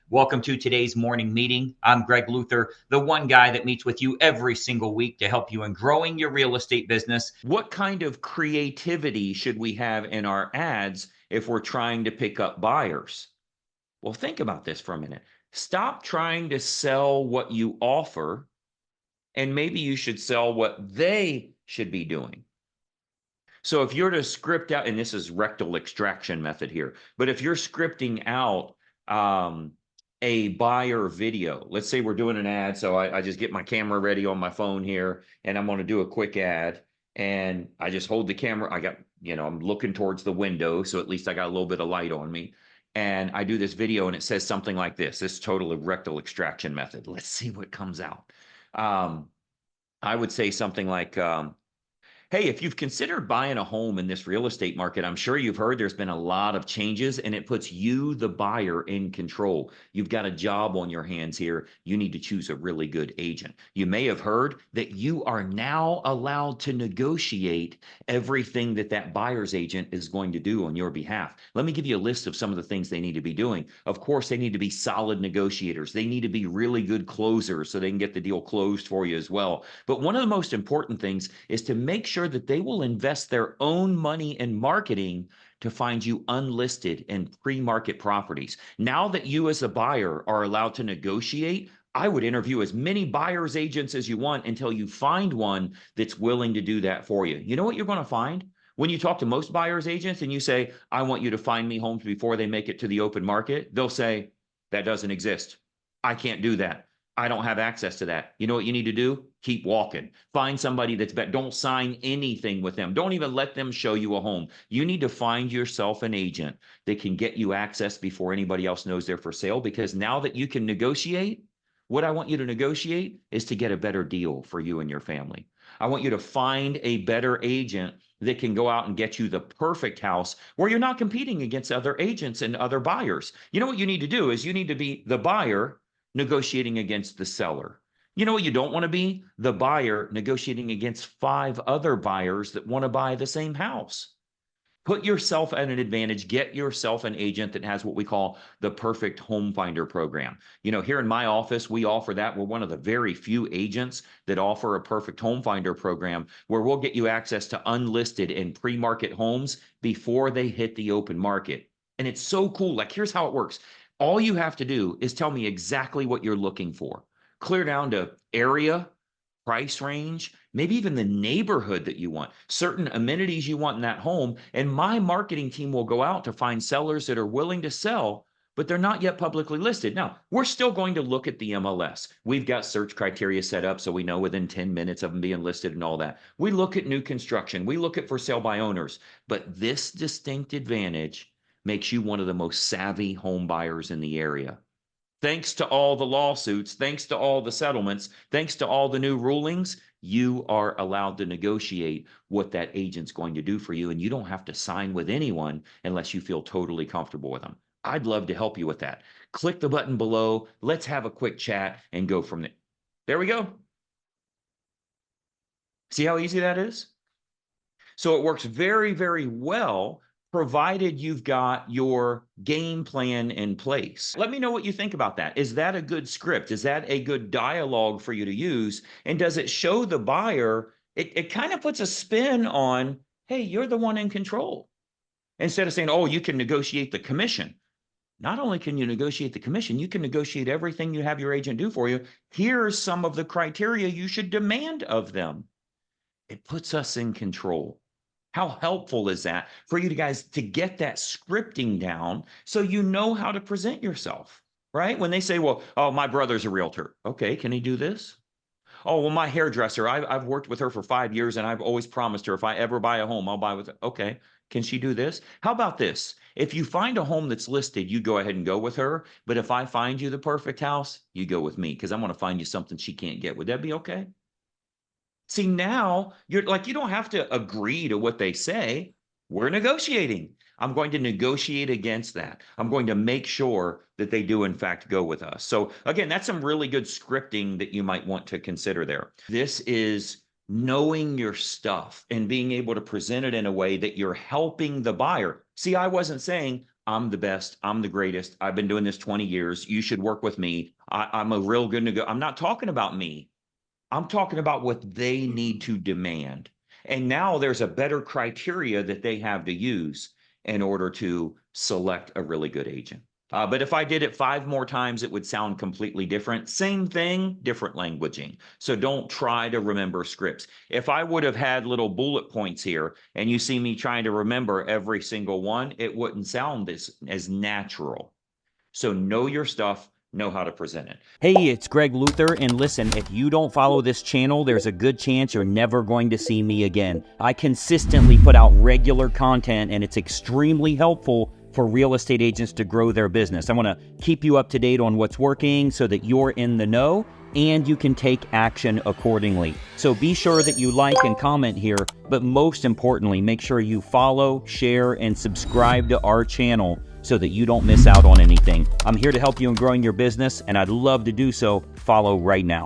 Welcome to today's morning meeting. I'm Greg Luther, the one guy that meets with you every single week to help you in growing your real estate business. What kind of creativity should we have in our ads if we're trying to pick up buyers? Well, think about this for a minute. Stop trying to sell what you offer, and maybe you should sell what they should be doing. So if you're to script out, and this is rectal extraction method here, but if you're scripting out a buyer video, let's say we're doing an ad. So I just get my camera ready on my phone here, and I'm going to do a quick ad. And I just hold the camera. I'm looking towards the window. So at least I got a little bit of light on me. And I do this video and it says something like this. This total rectal extraction method. Let's see what comes out. I would say something like, hey, if you've considered buying a home in this real estate market, I'm sure you've heard there's been a lot of changes and it puts you, the buyer, in control. You've got a job on your hands here. You need to choose a really good agent. You may have heard that you are now allowed to negotiate everything that buyer's agent is going to do on your behalf. Let me give you a list of some of the things they need to be doing. Of course, they need to be solid negotiators. They need to be really good closers so they can get the deal closed for you as well. But one of the most important things is to make sure that they will invest their own money in marketing to find you unlisted and pre-market properties. Now that you as a buyer are allowed to negotiate, I would interview as many buyer's agents as you want until you find one that's willing to do that for you. You know what you're going to find? When you talk to most buyer's agents and you say, I want you to find me homes before they make it to the open market, they'll say, that doesn't exist. I can't do that. I don't have access to that. You know what you need to do? Keep walking. Find somebody that's better. Don't sign anything with them. Don't even let them show you a home. You need to find yourself an agent that can get you access before anybody else knows they're for sale, because now that you can negotiate, what I want you to negotiate is to get a better deal for you and your family. I want you to find a better agent that can go out and get you the perfect house where you're not competing against other agents and other buyers. You know what you need to do is you need to be the buyer negotiating against the seller. You know what you don't want to be? The buyer negotiating against 5 other buyers that want to buy the same house. Put yourself at an advantage. Get yourself an agent that has what we call the perfect home finder program. Here in my office, we offer that. We're one of the very few agents that offer a perfect home finder program where we'll get you access to unlisted and pre-market homes before they hit the open market. And it's so cool. Like, here's how it works. All you have to do is tell me exactly what you're looking for. Clear down to area, price range, maybe even the neighborhood that you want, certain amenities you want in that home. And my marketing team will go out to find sellers that are willing to sell, but they're not yet publicly listed. Now, we're still going to look at the MLS. We've got search criteria set up so we know within 10 minutes of them being listed and all that. We look at new construction. We look at for sale by owners. But this distinct advantage makes you one of the most savvy home buyers in the area. Thanks to all the lawsuits, thanks to all the settlements, thanks to all the new rulings, you are allowed to negotiate what that agent's going to do for you, and you don't have to sign with anyone unless you feel totally comfortable with them. I'd love to help you with that. Click the button below. Let's have a quick chat and go from there. There we go. See how easy that is? So it works very, very well, provided you've got your game plan in place. Let me know what you think about that. Is that a good script? Is that a good dialogue for you to use? And does it show the buyer? It kind of puts a spin on, hey, you're the one in control. Instead of saying, oh, you can negotiate the commission. Not only can you negotiate the commission, you can negotiate everything you have your agent do for you. Here's some of the criteria you should demand of them. It puts us in control. How helpful is that for you guys to get that scripting down so you know how to present yourself, right? When they say, well, oh, my brother's a realtor. Okay, can he do this? Oh, well, my hairdresser, I've worked with her for 5 years and I've always promised her if I ever buy a home, I'll buy with her. Okay, can she do this? How about this? If you find a home that's listed, you go ahead and go with her. But if I find you the perfect house, you go with me because I'm going to find you something she can't get. Would that be okay? See, now you're like, you don't have to agree to what they say. We're negotiating. I'm going to negotiate against that. I'm going to make sure that they do, in fact, go with us. So, again, that's some really good scripting that you might want to consider there. This is knowing your stuff and being able to present it in a way that you're helping the buyer. See, I wasn't saying, I'm the best. I'm the greatest. I've been doing this 20 years. You should work with me. I'm a real good go. I'm not talking about me. I'm talking about what they need to demand. And now there's a better criteria that they have to use in order to select a really good agent. But if I did it 5 more times, it would sound completely different. Same thing, different languaging. So don't try to remember scripts. If I would have had little bullet points here and you see me trying to remember every single one, it wouldn't sound as natural. So know your stuff, know how to present it. Hey, it's Greg Luther, and listen, if you don't follow this channel, there's a good chance you're never going to see me again. I consistently put out regular content, and it's extremely helpful for real estate agents to grow their business. I want to keep you up to date on what's working so that you're in the know and you can take action accordingly. So be sure that you like and comment here, but most importantly, make sure you follow, share, and subscribe to our channel so that you don't miss out on anything. I'm here to help you in growing your business, and I'd love to do so. Follow right now.